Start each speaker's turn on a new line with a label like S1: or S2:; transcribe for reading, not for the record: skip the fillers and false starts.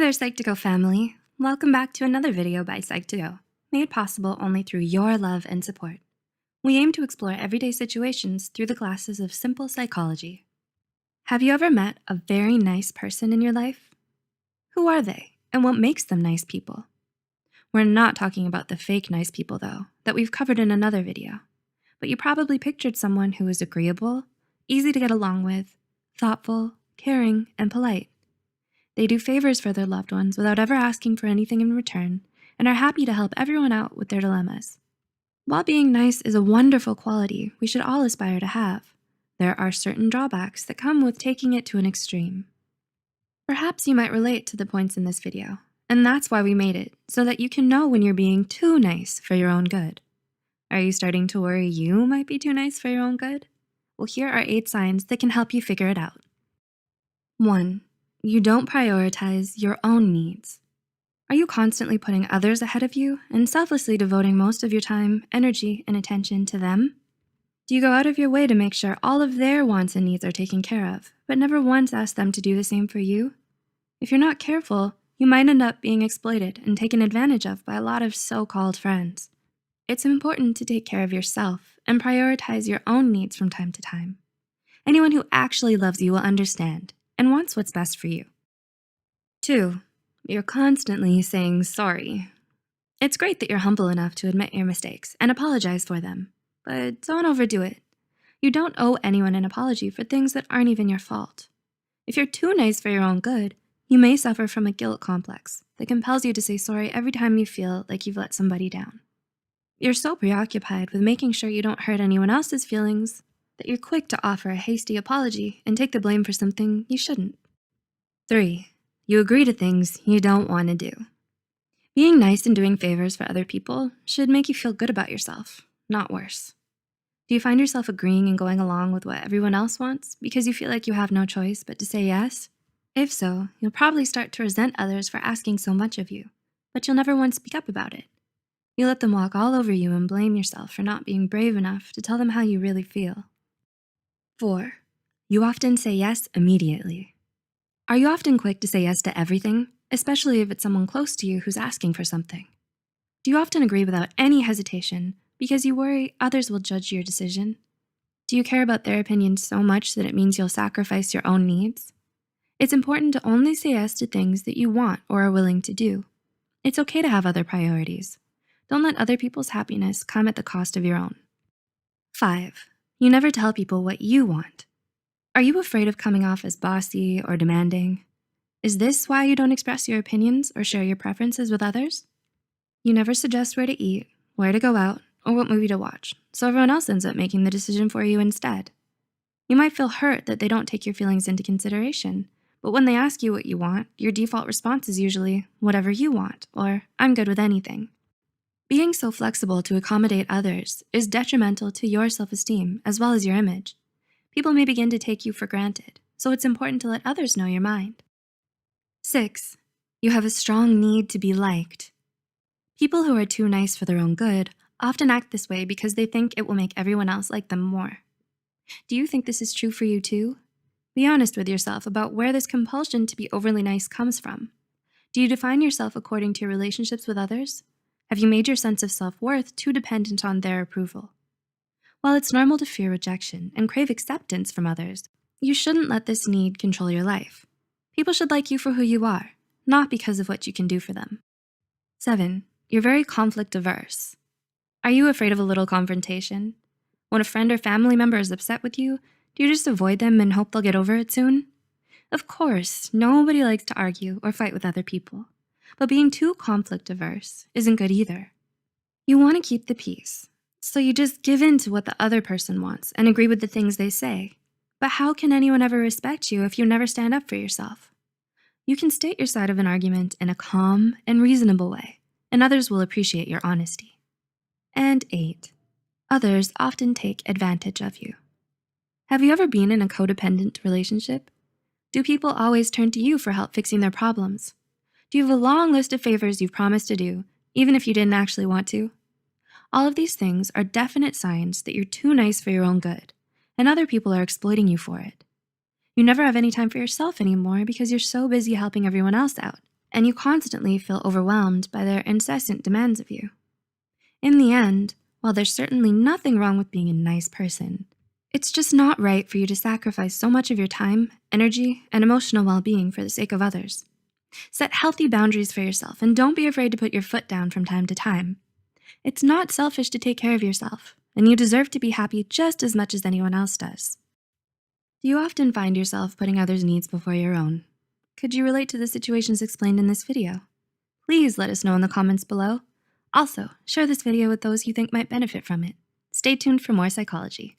S1: there, Psych2Go family. Welcome back to another video by Psych2Go, made possible only through your love and support. We aim to explore everyday situations through the glasses of simple psychology. Have you ever met a very nice person in your life? Who are they, and what makes them nice people? We're not talking about the fake nice people though, that we've covered in another video. But you probably pictured someone who is agreeable, easy to get along with, thoughtful, caring, and polite. They do favors for their loved ones without ever asking for anything in return and are happy to help everyone out with their dilemmas. While being nice is a wonderful quality we should all aspire to have, there are certain drawbacks that come with taking it to an extreme. Perhaps you might relate to the points in this video, and that's why we made it, so that you can know when you're being too nice for your own good. Are you starting to worry you might be too nice for your own good? Well, here are 8 signs that can help you figure it out. 1. You don't prioritize your own needs. Are you constantly putting others ahead of you and selflessly devoting most of your time, energy, and attention to them? Do you go out of your way to make sure all of their wants and needs are taken care of, but never once ask them to do the same for you? If you're not careful, you might end up being exploited and taken advantage of by a lot of so-called friends. It's important to take care of yourself and prioritize your own needs from time to time. Anyone who actually loves you will understand and wants what's best for you. 2. You're constantly saying sorry. It's great that you're humble enough to admit your mistakes and apologize for them, but don't overdo it. You don't owe anyone an apology for things that aren't even your fault. If you're too nice for your own good, you may suffer from a guilt complex that compels you to say sorry every time you feel like you've let somebody down. You're so preoccupied with making sure you don't hurt anyone else's feelings that you're quick to offer a hasty apology and take the blame for something you shouldn't. 3. You agree to things you don't want to do. Being nice and doing favors for other people should make you feel good about yourself, not worse. Do you find yourself agreeing and going along with what everyone else wants because you feel like you have no choice but to say yes? If so, you'll probably start to resent others for asking so much of you, but you'll never once speak up about it. You let them walk all over you and blame yourself for not being brave enough to tell them how you really feel. 4. You often say yes immediately. Are you often quick to say yes to everything, especially if it's someone close to you who's asking for something? Do you often agree without any hesitation because you worry others will judge your decision? Do you care about their opinion so much that it means you'll sacrifice your own needs? It's important to only say yes to things that you want or are willing to do. It's okay to have other priorities. Don't let other people's happiness come at the cost of your own. 5. You never tell people what you want. Are you afraid of coming off as bossy or demanding? Is this why you don't express your opinions or share your preferences with others? You never suggest where to eat, where to go out, or what movie to watch, so everyone else ends up making the decision for you instead. You might feel hurt that they don't take your feelings into consideration, but when they ask you what you want, your default response is usually, whatever you want, or I'm good with anything. Being so flexible to accommodate others is detrimental to your self-esteem as well as your image. People may begin to take you for granted, so it's important to let others know your mind. 6. You have a strong need to be liked. People who are too nice for their own good often act this way because they think it will make everyone else like them more. Do you think this is true for you too? Be honest with yourself about where this compulsion to be overly nice comes from. Do you define yourself according to your relationships with others? Have you made your sense of self-worth too dependent on their approval? While it's normal to fear rejection and crave acceptance from others, you shouldn't let this need control your life. People should like you for who you are, not because of what you can do for them. 7. You're very conflict averse. Are you afraid of a little confrontation? When a friend or family member is upset with you, do you just avoid them and hope they'll get over it soon? Of course, nobody likes to argue or fight with other people. But being too conflict averse isn't good either. You want to keep the peace, so you just give in to what the other person wants and agree with the things they say. But how can anyone ever respect you if you never stand up for yourself? You can state your side of an argument in a calm and reasonable way, and others will appreciate your honesty. And 8. Others often take advantage of you. Have you ever been in a codependent relationship? Do people always turn to you for help fixing their problems? Do you have a long list of favors you've promised to do, even if you didn't actually want to? All of these things are definite signs that you're too nice for your own good, and other people are exploiting you for it. You never have any time for yourself anymore because you're so busy helping everyone else out, and you constantly feel overwhelmed by their incessant demands of you. In the end, while there's certainly nothing wrong with being a nice person, it's just not right for you to sacrifice so much of your time, energy, and emotional well-being for the sake of others. Set healthy boundaries for yourself and don't be afraid to put your foot down from time to time. It's not selfish to take care of yourself, and you deserve to be happy just as much as anyone else does. Do you often find yourself putting others' needs before your own? Could you relate to the situations explained in this video? Please let us know in the comments below. Also, share this video with those you think might benefit from it. Stay tuned for more psychology.